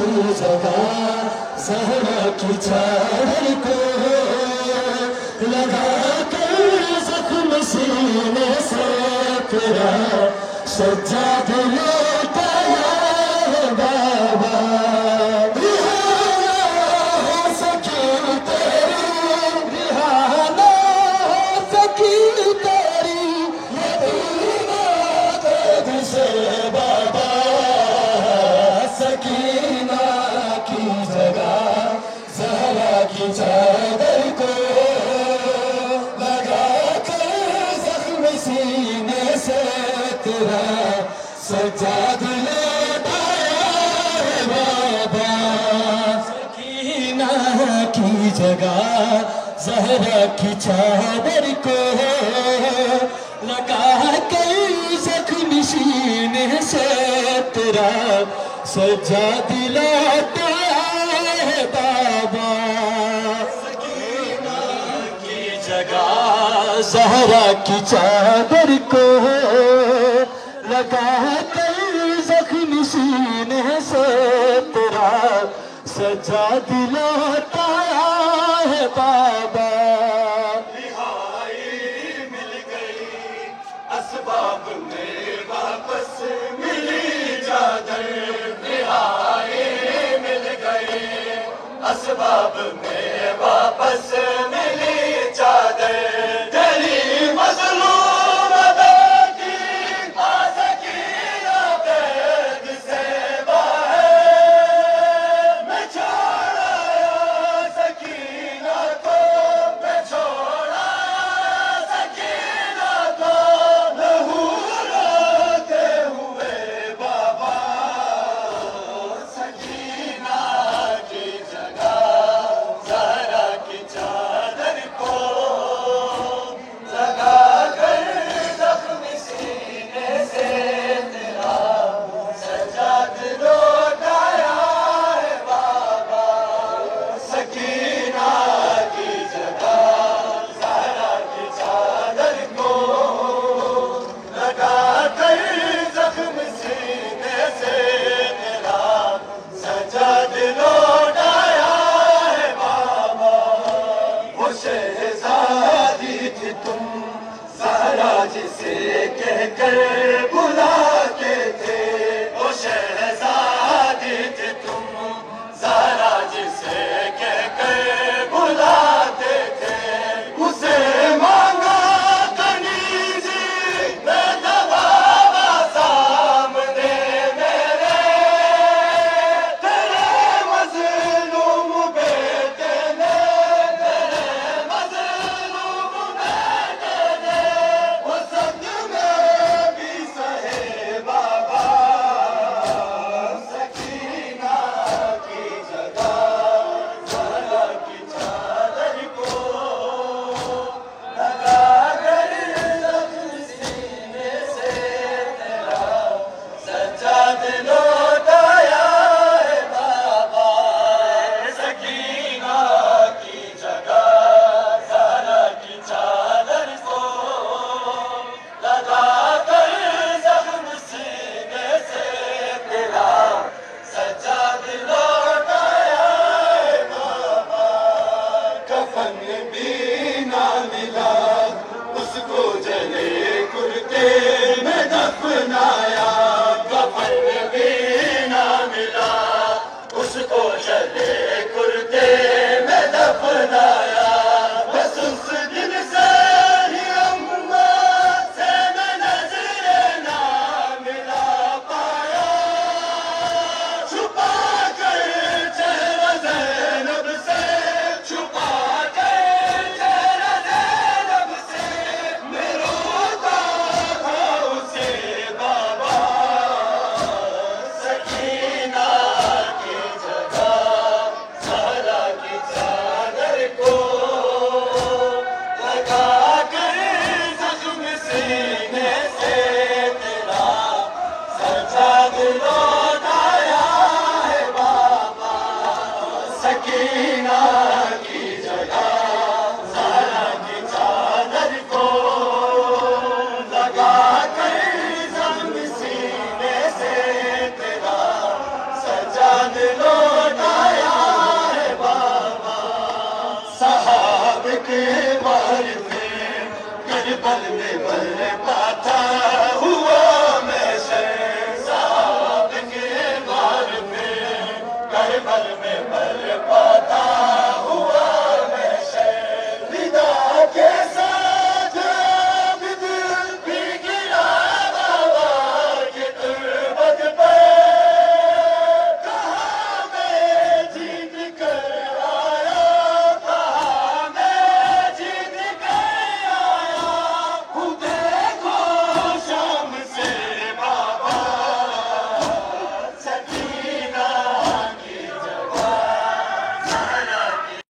کی جگہ زہرا کی چادر کو لگا کر زخم سینے سے تیرا سجاد لوٹایا ہے بابا چادر کو لگا کر زخم سینے سے تیرا سجاد لوٹایا ہے بابا سکینہ کی جگہ زہرا کی چادر کو لگا کر زخم سینے سے تیرا سجاد لوٹایا ہے بابا زہرا کی چادر کو لگا کر زخم سینے سے تیرا سجاد لوٹایا ہے بابا رہائی مل گئی اسباب میں واپس ملی چادر رہائی مل گئی اسباب میں واپس ملی چادر جسے کہہ کر بلاتے تھے وہ شہزادی تھی تم زہرا جسے کہہ کر بلاتے تھے اسے مانگا کنیزی میں دباوا سامنے میرے تیرے مظلوم بیٹے نے تیرے مظلوم بیٹے نے سجاد